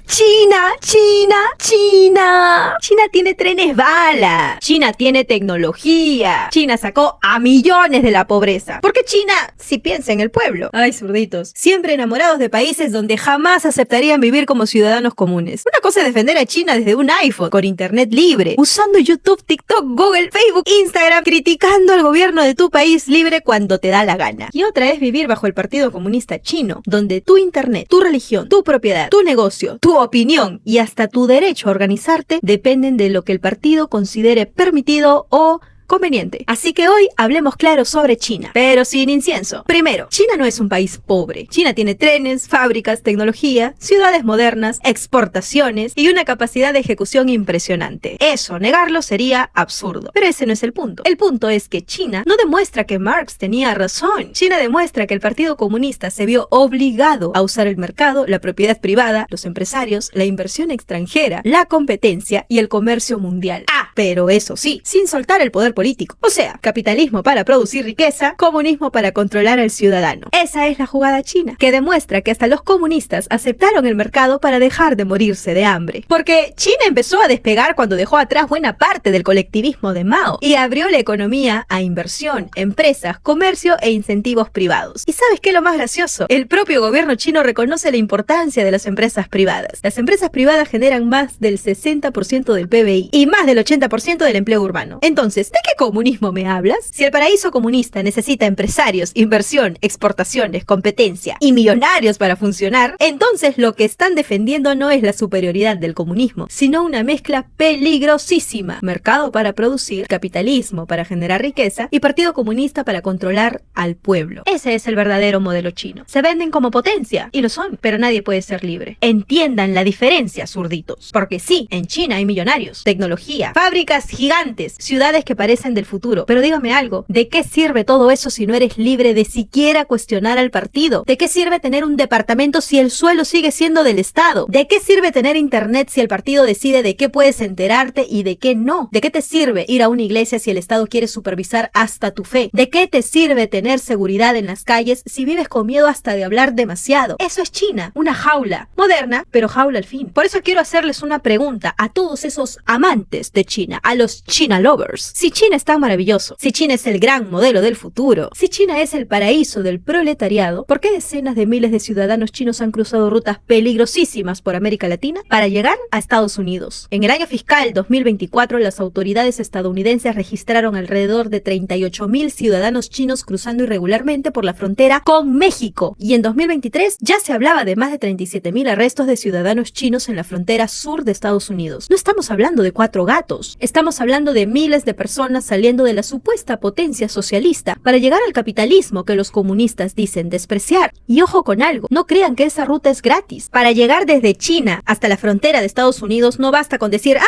China, China, China. China tiene trenes bala. China tiene tecnología. China sacó a millones de la pobreza. ¿Por qué China si piensa en el pueblo? Ay, zurditos. Siempre enamorados de países donde jamás aceptarían vivir como ciudadanos comunes. Una cosa es defender a China desde un iPhone, con internet libre, usando YouTube, TikTok, Google, Facebook, Instagram, criticando al gobierno de tu país libre cuando te da la gana. Y otra es vivir bajo el Partido Comunista Chino, donde tu internet, tu religión, tu propiedad, tu negocio, tu opinión y hasta tu derecho a organizarte dependen de lo que el partido considere permitido o conveniente. Así que hoy hablemos claro sobre China, pero sin incienso. Primero, China no es un país pobre. China tiene trenes, fábricas, tecnología, ciudades modernas, exportaciones y una capacidad de ejecución impresionante. Eso, negarlo sería absurdo. Pero ese no es el punto. El punto es que China no demuestra que Marx tenía razón. China demuestra que el Partido Comunista se vio obligado a usar el mercado, la propiedad privada, los empresarios, la inversión extranjera, la competencia y el comercio mundial. Pero eso sí, sin soltar el poder político. O sea, capitalismo para producir riqueza, comunismo para controlar al ciudadano. Esa es la jugada china, que demuestra que hasta los comunistas aceptaron el mercado para dejar de morirse de hambre. Porque China empezó a despegar cuando dejó atrás buena parte del colectivismo de Mao y abrió la economía a inversión, empresas, comercio e incentivos privados. ¿Y sabes qué es lo más gracioso? El propio gobierno chino reconoce la importancia de las empresas privadas. Las empresas privadas generan más del 60% del PBI y más del 80% del empleo urbano. Entonces, ¿de qué comunismo me hablas? Si el paraíso comunista necesita empresarios, inversión, exportaciones, competencia y millonarios para funcionar, entonces lo que están defendiendo no es la superioridad del comunismo, sino una mezcla peligrosísima. Mercado para producir, capitalismo para generar riqueza y partido comunista para controlar al pueblo. Ese es el verdadero modelo chino. Se venden como potencia, y lo son, pero nadie puede ser libre. Entiendan la diferencia, zurditos. Porque sí, en China hay millonarios, tecnología, fábricas gigantes, ciudades que parecen del futuro. Pero dígame algo, ¿de qué sirve todo eso si no eres libre de siquiera cuestionar al partido? ¿De qué sirve tener un departamento si el suelo sigue siendo del Estado? ¿De qué sirve tener internet si el partido decide de qué puedes enterarte y de qué no? ¿De qué te sirve ir a una iglesia si el Estado quiere supervisar hasta tu fe? ¿De qué te sirve tener seguridad en las calles si vives con miedo hasta de hablar demasiado? Eso es China, una jaula, moderna, pero jaula al fin. Por eso quiero hacerles una pregunta a todos esos amantes de China, a los China lovers. Si China es tan maravilloso, si China es el gran modelo del futuro, si China es el paraíso del proletariado, ¿por qué decenas de miles de ciudadanos chinos han cruzado rutas peligrosísimas por América Latina para llegar a Estados Unidos? En el año fiscal 2024, las autoridades estadounidenses registraron alrededor de 38,000 ciudadanos chinos cruzando irregularmente por la frontera con México. Y en 2023 ya se hablaba de más de 37,000 arrestos de ciudadanos chinos en la frontera sur de Estados Unidos. No estamos hablando de 4 gatos, estamos hablando de miles de personas saliendo de la supuesta potencia socialista para llegar al capitalismo que los comunistas dicen despreciar. Y ojo con algo, no crean que esa ruta es gratis. Para llegar desde China hasta la frontera de Estados Unidos no basta con decir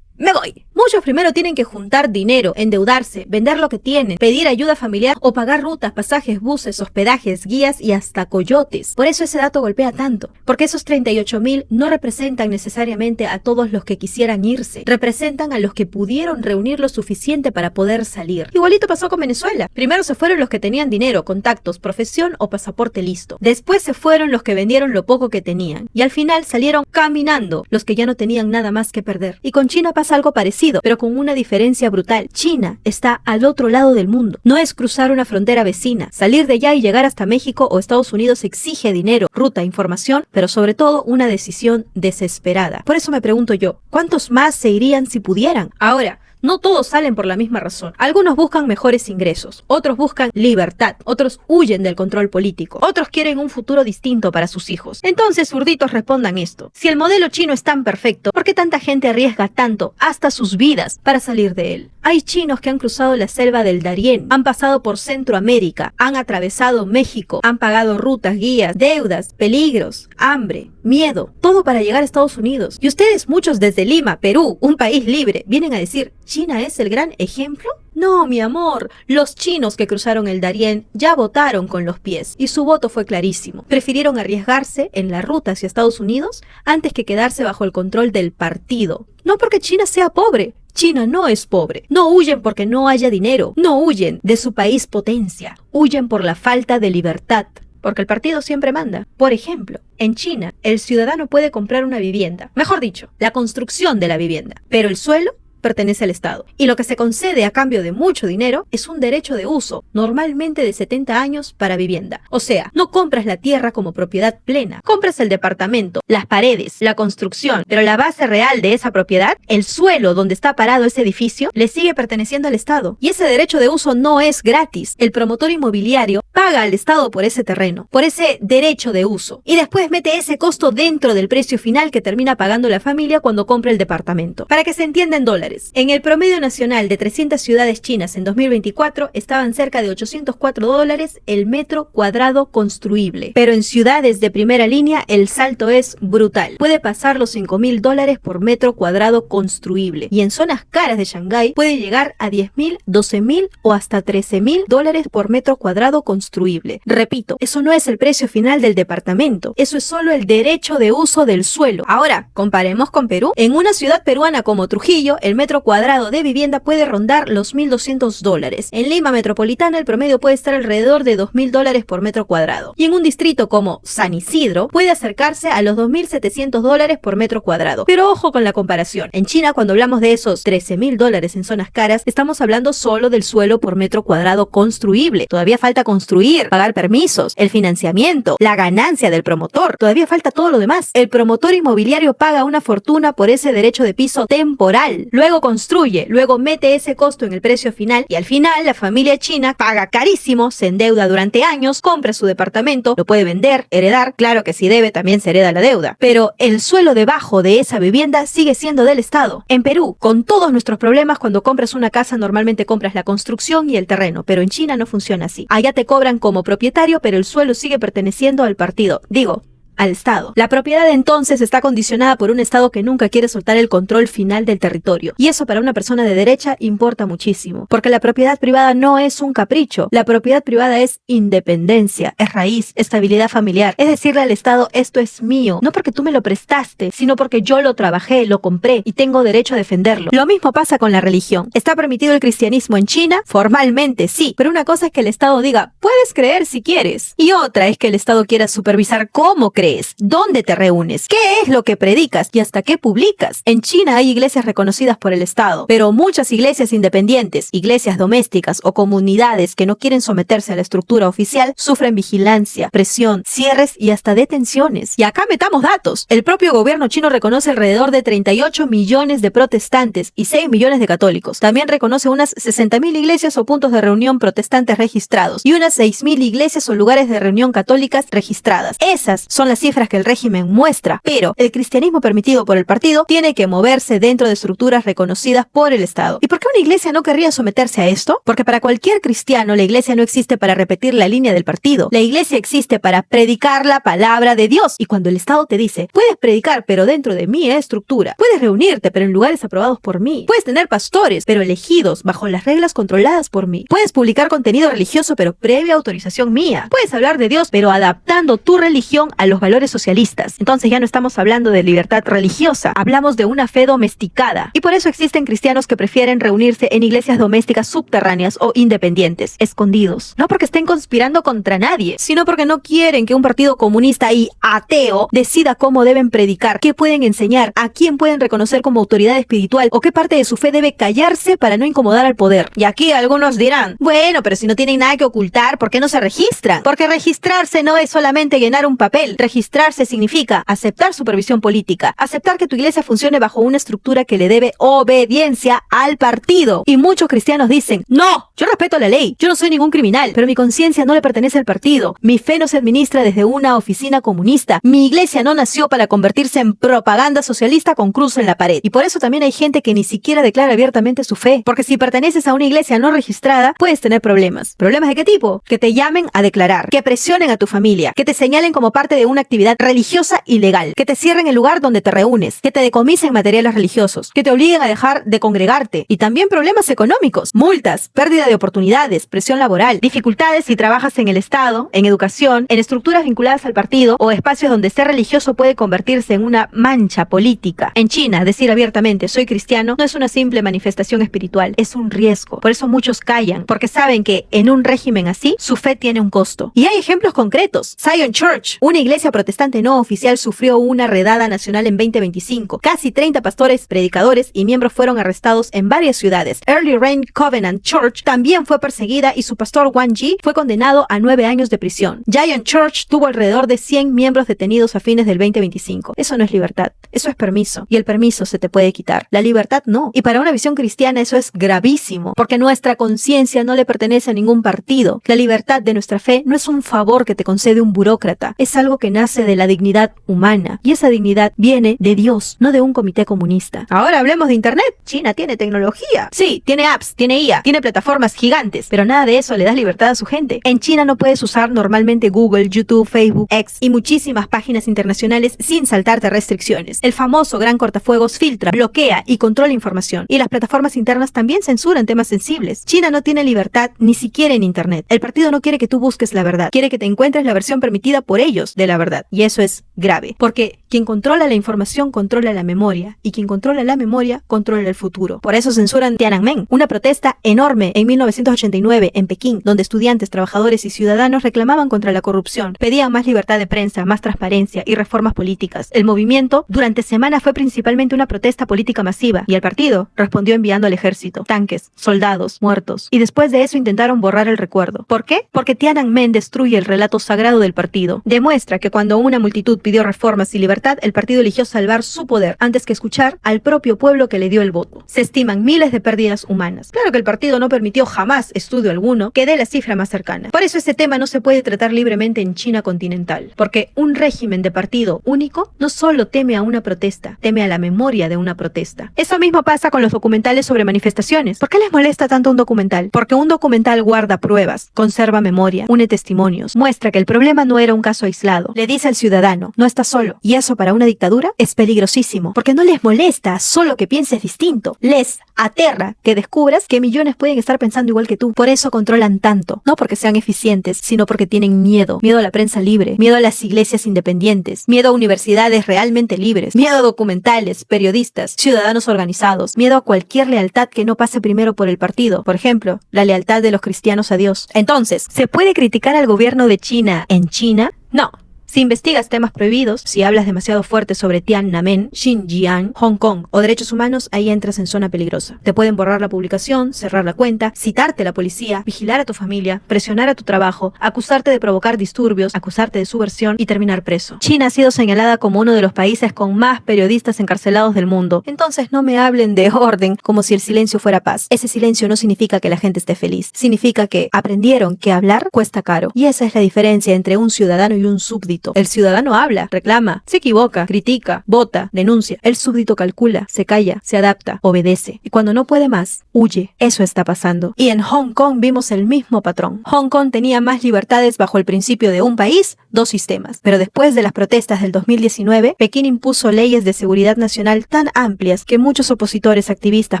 me voy. Muchos primero tienen que juntar dinero, endeudarse, vender lo que tienen, pedir ayuda familiar o pagar rutas, pasajes, buses, hospedajes, guías y hasta coyotes. Por eso ese dato golpea tanto, porque esos 38,000 no representan necesariamente a todos los que quisieran irse, representan a los que pudieron reunir lo suficiente para poder salir. Igualito pasó con Venezuela. Primero se fueron los que tenían dinero, contactos, profesión o pasaporte listo. Después se fueron los que vendieron lo poco que tenían. Y al final salieron caminando los que ya no tenían nada más que perder. Y con China pasa algo parecido, pero con una diferencia brutal. China está al otro lado del mundo. No es cruzar una frontera vecina. Salir de allá y llegar hasta México o Estados Unidos exige dinero, ruta, información, pero sobre todo una decisión desesperada. Por eso me pregunto yo, ¿cuántos más se irían si pudieran? Ahora, no todos salen por la misma razón. Algunos buscan mejores ingresos, otros buscan libertad, otros huyen del control político, otros quieren un futuro distinto para sus hijos. Entonces, zurditos, respondan esto. Si el modelo chino es tan perfecto, ¿por qué tanta gente arriesga tanto, hasta sus vidas, para salir de él? Hay chinos que han cruzado la selva del Darién, han pasado por Centroamérica, han atravesado México, han pagado rutas, guías, deudas, peligros, hambre, miedo, todo para llegar a Estados Unidos. Y ustedes, muchos desde Lima, Perú, un país libre, vienen a decir, ¿China es el gran ejemplo? No, mi amor, los chinos que cruzaron el Darién ya votaron con los pies y su voto fue clarísimo. Prefirieron arriesgarse en la ruta hacia Estados Unidos antes que quedarse bajo el control del partido. No porque China sea pobre. China no es pobre. No huyen porque no haya dinero. No huyen de su país potencia. Huyen por la falta de libertad, porque el partido siempre manda. Por ejemplo, en China, el ciudadano puede comprar una vivienda, mejor dicho, la construcción de la vivienda, pero el suelo pertenece al Estado. Y lo que se concede a cambio de mucho dinero es un derecho de uso, normalmente de 70 años para vivienda. O sea, no compras la tierra como propiedad plena, compras el departamento, las paredes, la construcción, pero la base real de esa propiedad, el suelo donde está parado ese edificio, le sigue perteneciendo al Estado. Y ese derecho de uso no es gratis. El promotor inmobiliario paga al Estado por ese terreno, por ese derecho de uso, y después mete ese costo dentro del precio final que termina pagando la familia cuando compra el departamento. Para que se entienda en dólares, en el promedio nacional de 300 ciudades chinas en 2024 estaban cerca de $804 el metro cuadrado construible. Pero en ciudades de primera línea el salto es brutal. Puede pasar los $5.000 por metro cuadrado construible. Y en zonas caras de Shanghái puede llegar a $10.000, $12.000 o hasta $13.000 por metro cuadrado construible. Repito, eso no es el precio final del departamento. Eso es solo el derecho de uso del suelo. Ahora, comparemos con Perú. En una ciudad peruana como Trujillo, el metro cuadrado de vivienda puede rondar los $1.200. En Lima metropolitana el promedio puede estar alrededor de $2.000 por metro cuadrado. Y en un distrito como San Isidro puede acercarse a los $2.700 por metro cuadrado. Pero ojo con la comparación. En China, cuando hablamos de esos $13.000 en zonas caras, estamos hablando solo del suelo por metro cuadrado construible. Todavía falta construir, pagar permisos, el financiamiento, la ganancia del promotor. Todavía falta todo lo demás. El promotor inmobiliario paga una fortuna por ese derecho de piso temporal. Luego construye, luego mete ese costo en el precio final y al final la familia china paga carísimo, se endeuda durante años, compra su departamento, lo puede vender, heredar, claro que si debe también se hereda la deuda, pero el suelo debajo de esa vivienda sigue siendo del Estado. En Perú, con todos nuestros problemas, cuando compras una casa normalmente compras la construcción y el terreno, pero en China no funciona así. Allá te cobran como propietario, pero el suelo sigue perteneciendo al partido. Digo, al Estado. La propiedad entonces está condicionada por un Estado que nunca quiere soltar el control final del territorio. Y eso para una persona de derecha importa muchísimo. Porque la propiedad privada no es un capricho. La propiedad privada es independencia, es raíz, estabilidad familiar. Es decirle al Estado, esto es mío. No porque tú me lo prestaste, sino porque yo lo trabajé, lo compré y tengo derecho a defenderlo. Lo mismo pasa con la religión. ¿Está permitido el cristianismo en China? Formalmente sí. Pero una cosa es que el Estado diga, puedes creer si quieres. Y otra es que el Estado quiera supervisar cómo crees. ¿Dónde te reúnes? ¿Qué es lo que predicas? ¿Y hasta qué publicas? En China hay iglesias reconocidas por el Estado, pero muchas iglesias independientes, iglesias domésticas o comunidades que no quieren someterse a la estructura oficial sufren vigilancia, presión, cierres y hasta detenciones. Y acá metamos datos. El propio gobierno chino reconoce alrededor de 38 millones de protestantes y 6 millones de católicos. También reconoce unas 60.000 iglesias o puntos de reunión protestantes registrados y unas 6.000 iglesias o lugares de reunión católicas registradas. Esas son las cifras que el régimen muestra, pero el cristianismo permitido por el partido tiene que moverse dentro de estructuras reconocidas por el Estado. ¿Y por qué una iglesia no querría someterse a esto? Porque para cualquier cristiano la iglesia no existe para repetir la línea del partido. La iglesia existe para predicar la palabra de Dios. Y cuando el Estado te dice, puedes predicar pero dentro de mi estructura, puedes reunirte pero en lugares aprobados por mí, puedes tener pastores pero elegidos bajo las reglas controladas por mí, puedes publicar contenido religioso pero previa autorización mía, puedes hablar de Dios pero adaptando tu religión a los valores socialistas. Entonces ya no estamos hablando de libertad religiosa, hablamos de una fe domesticada. Y por eso existen cristianos que prefieren reunirse en iglesias domésticas subterráneas o independientes, escondidos. No porque estén conspirando contra nadie, sino porque no quieren que un partido comunista y ateo decida cómo deben predicar, qué pueden enseñar, a quién pueden reconocer como autoridad espiritual o qué parte de su fe debe callarse para no incomodar al poder. Y aquí algunos dirán, bueno, pero si no tienen nada que ocultar, ¿por qué no se registran? Porque registrarse no es solamente llenar un papel. Registrarse significa aceptar supervisión política, aceptar que tu iglesia funcione bajo una estructura que le debe obediencia al partido. Y muchos cristianos dicen, no, yo respeto la ley, yo no soy ningún criminal, pero mi conciencia no le pertenece al partido, mi fe no se administra desde una oficina comunista, mi iglesia no nació para convertirse en propaganda socialista con cruz en la pared. Y por eso también hay gente que ni siquiera declara abiertamente su fe, porque si perteneces a una iglesia no registrada, puedes tener problemas. ¿Problemas de qué tipo? Que te llamen a declarar, que presionen a tu familia, que te señalen como parte de una una actividad religiosa ilegal, que te cierren el lugar donde te reúnes, que te decomisen materiales religiosos, que te obliguen a dejar de congregarte, y también problemas económicos, multas, pérdida de oportunidades, presión laboral, dificultades si trabajas en el Estado, en educación, en estructuras vinculadas al partido o espacios donde ser religioso puede convertirse en una mancha política. En China, decir abiertamente soy cristiano no es una simple manifestación espiritual, es un riesgo. Por eso muchos callan, porque saben que en un régimen así, su fe tiene un costo. Y hay ejemplos concretos. Zion Church, una iglesia protestante no oficial, sufrió una redada nacional en 2025. Casi 30 pastores, predicadores y miembros fueron arrestados en varias ciudades. Early Rain Covenant Church también fue perseguida y su pastor Wang Yi fue condenado a 9 años de prisión. Zion Church tuvo alrededor de 100 miembros detenidos a fines del 2025. Eso no es libertad, eso es permiso. Y el permiso se te puede quitar. La libertad no. Y para una visión cristiana eso es gravísimo, porque nuestra conciencia no le pertenece a ningún partido. La libertad de nuestra fe no es un favor que te concede un burócrata, es algo que nace de la dignidad humana. Y esa dignidad viene de Dios, no de un comité comunista. Ahora hablemos de Internet. China tiene tecnología. Sí, tiene apps, tiene IA, tiene plataformas gigantes, pero nada de eso le da libertad a su gente. En China no puedes usar normalmente Google, YouTube, Facebook, X y muchísimas páginas internacionales sin saltarte restricciones. El famoso gran cortafuegos filtra, bloquea y controla información. Y las plataformas internas también censuran temas sensibles. China no tiene libertad ni siquiera en Internet. El partido no quiere que tú busques la verdad, quiere que te encuentres la versión permitida por ellos de la verdad. Y eso es grave, porque quien controla la información controla la memoria, y quien controla la memoria controla el futuro. Por eso censuran Tiananmen, una protesta enorme en 1989 en Pekín, donde estudiantes, trabajadores y ciudadanos reclamaban contra la corrupción, pedían más libertad de prensa, más transparencia y reformas políticas. El movimiento durante semanas fue principalmente una protesta política masiva, y el partido respondió enviando al ejército, tanques, soldados, muertos, y después de eso intentaron borrar el recuerdo. ¿Por qué? Porque Tiananmen destruye el relato sagrado del partido. Demuestra que cuando una multitud pidió reformas y libertad, el partido eligió salvar su poder antes que escuchar al propio pueblo que le dio el voto. Se estiman miles de pérdidas humanas. Claro que el partido no permitió jamás estudio alguno que dé la cifra más cercana. Por eso este tema no se puede tratar libremente en China continental, porque un régimen de partido único no solo teme a una protesta, teme a la memoria de una protesta. Eso mismo pasa con los documentales sobre manifestaciones. ¿Por qué les molesta tanto un documental? Porque un documental guarda pruebas, conserva memoria, une testimonios, muestra que el problema no era un caso aislado. Le dice al ciudadano, no estás solo. Y eso para una dictadura es peligrosísimo, porque no les molesta solo que pienses distinto. Les aterra que descubras que millones pueden estar pensando igual que tú. Por eso controlan tanto, no porque sean eficientes, sino porque tienen miedo. Miedo a la prensa libre, miedo a las iglesias independientes, miedo a universidades realmente libres, miedo a documentales, periodistas, ciudadanos organizados, miedo a cualquier lealtad que no pase primero por el partido. Por ejemplo, la lealtad de los cristianos a Dios. Entonces, ¿se puede criticar al gobierno de China en China? No. Si investigas temas prohibidos, si hablas demasiado fuerte sobre Tiananmen, Xinjiang, Hong Kong o derechos humanos, ahí entras en zona peligrosa. Te pueden borrar la publicación, cerrar la cuenta, citarte a la policía, vigilar a tu familia, presionar a tu trabajo, acusarte de provocar disturbios, acusarte de subversión y terminar preso. China ha sido señalada como uno de los países con más periodistas encarcelados del mundo. Entonces no me hablen de orden como si el silencio fuera paz. Ese silencio no significa que la gente esté feliz. Significa que aprendieron que hablar cuesta caro. Y esa es la diferencia entre un ciudadano y un súbdito. El ciudadano habla, reclama, se equivoca, critica, vota, denuncia. El súbdito calcula, se calla, se adapta, obedece. Y cuando no puede más, huye. Eso está pasando. Y en Hong Kong vimos el mismo patrón. Hong Kong tenía más libertades bajo el principio de un país, dos sistemas. Pero después de las protestas del 2019, Pekín impuso leyes de seguridad nacional tan amplias que muchos opositores, activistas,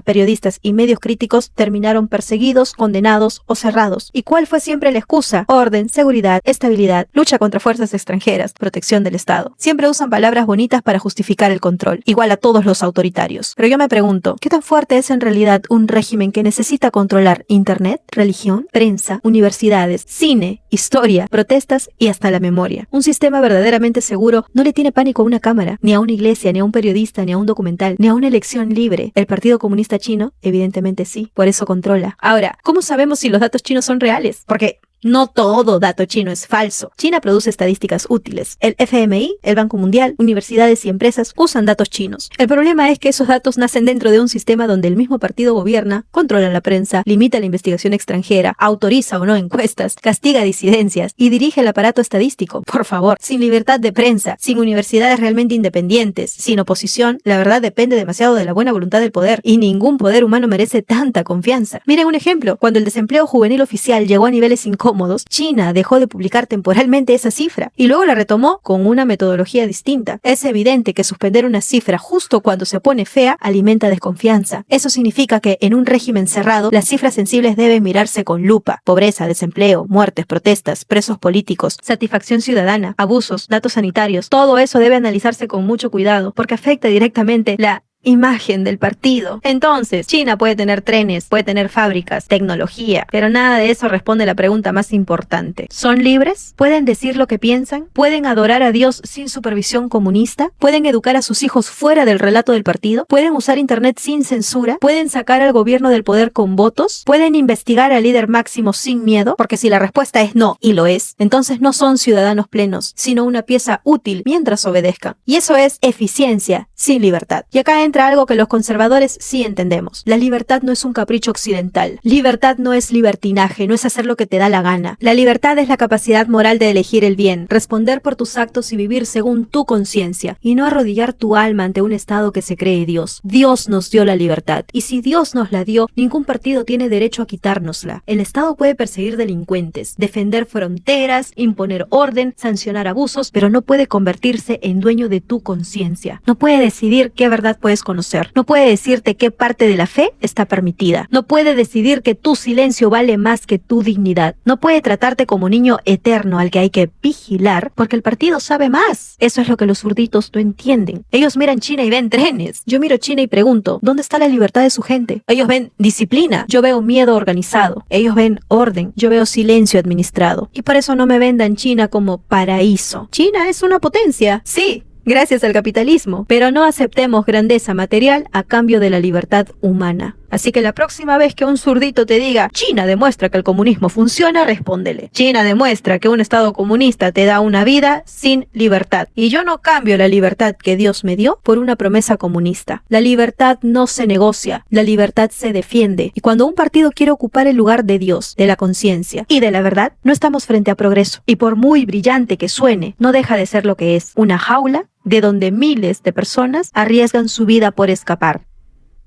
periodistas y medios críticos terminaron perseguidos, condenados o cerrados. ¿Y cuál fue siempre la excusa? Orden, seguridad, estabilidad, lucha contra fuerzas extranjeras, protección del Estado. Siempre usan palabras bonitas para justificar el control, igual a todos los autoritarios. Pero yo me pregunto, ¿qué tan fuerte es en realidad un régimen que necesita controlar Internet, religión, prensa, universidades, cine, historia, protestas y hasta la memoria? Un sistema verdaderamente seguro no le tiene pánico a una cámara, ni a una iglesia, ni a un periodista, ni a un documental, ni a una elección libre. El Partido Comunista Chino, evidentemente sí, por eso controla. Ahora, ¿cómo sabemos si los datos chinos son reales? Porque no todo dato chino es falso. China produce estadísticas útiles. El FMI, el Banco Mundial, universidades y empresas usan datos chinos. El problema es que esos datos nacen dentro de un sistema donde el mismo partido gobierna, controla la prensa, limita la investigación extranjera, autoriza o no encuestas, castiga disidencias y dirige el aparato estadístico. Por favor, sin libertad de prensa, sin universidades realmente independientes, sin oposición, la verdad depende demasiado de la buena voluntad del poder, y ningún poder humano merece tanta confianza. Miren un ejemplo, cuando el desempleo juvenil oficial llegó a niveles incómodos incómodos, China dejó de publicar temporalmente esa cifra y luego la retomó con una metodología distinta. Es evidente que suspender una cifra justo cuando se pone fea alimenta desconfianza. Eso significa que en un régimen cerrado, las cifras sensibles deben mirarse con lupa. Pobreza, desempleo, muertes, protestas, presos políticos, satisfacción ciudadana, abusos, datos sanitarios, todo eso debe analizarse con mucho cuidado porque afecta directamente la imagen del partido. Entonces, China puede tener trenes, puede tener fábricas, tecnología, pero nada de eso responde a la pregunta más importante. ¿Son libres? ¿Pueden decir lo que piensan? ¿Pueden adorar a Dios sin supervisión comunista? ¿Pueden educar a sus hijos fuera del relato del partido? ¿Pueden usar internet sin censura? ¿Pueden sacar al gobierno del poder con votos? ¿Pueden investigar al líder máximo sin miedo? Porque si la respuesta es no, y lo es, entonces no son ciudadanos plenos, sino una pieza útil mientras obedezcan. Y eso es eficiencia sin libertad. Y acá entra algo que los conservadores sí entendemos. La libertad no es un capricho occidental. Libertad no es libertinaje, no es hacer lo que te da la gana. La libertad es la capacidad moral de elegir el bien, responder por tus actos y vivir según tu conciencia, y no arrodillar tu alma ante un Estado que se cree Dios. Dios nos dio la libertad, y si Dios nos la dio, ningún partido tiene derecho a quitárnosla. El Estado puede perseguir delincuentes, defender fronteras, imponer orden, sancionar abusos, pero no puede convertirse en dueño de tu conciencia. No puede decidir qué verdad puedes conocer. No puede decirte qué parte de la fe está permitida. No puede decidir que tu silencio vale más que tu dignidad. No puede tratarte como niño eterno al que hay que vigilar porque el partido sabe más. Eso es lo que los zurditos no entienden. Ellos miran China y ven trenes. Yo miro China y pregunto, ¿dónde está la libertad de su gente? Ellos ven disciplina. Yo veo miedo organizado. Ellos ven orden. Yo veo silencio administrado. Y por eso no me vendan China como paraíso. China es una potencia. Sí, gracias al capitalismo, pero no aceptemos grandeza material a cambio de la libertad humana. Así que la próxima vez que un zurdito te diga China demuestra que el comunismo funciona, respóndele: China demuestra que un Estado comunista te da una vida sin libertad. Y yo no cambio la libertad que Dios me dio por una promesa comunista. La libertad no se negocia, la libertad se defiende. Y cuando un partido quiere ocupar el lugar de Dios, de la conciencia y de la verdad, no estamos frente a progreso. Y por muy brillante que suene, no deja de ser lo que es: una jaula de donde miles de personas arriesgan su vida por escapar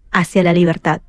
hacia la libertad.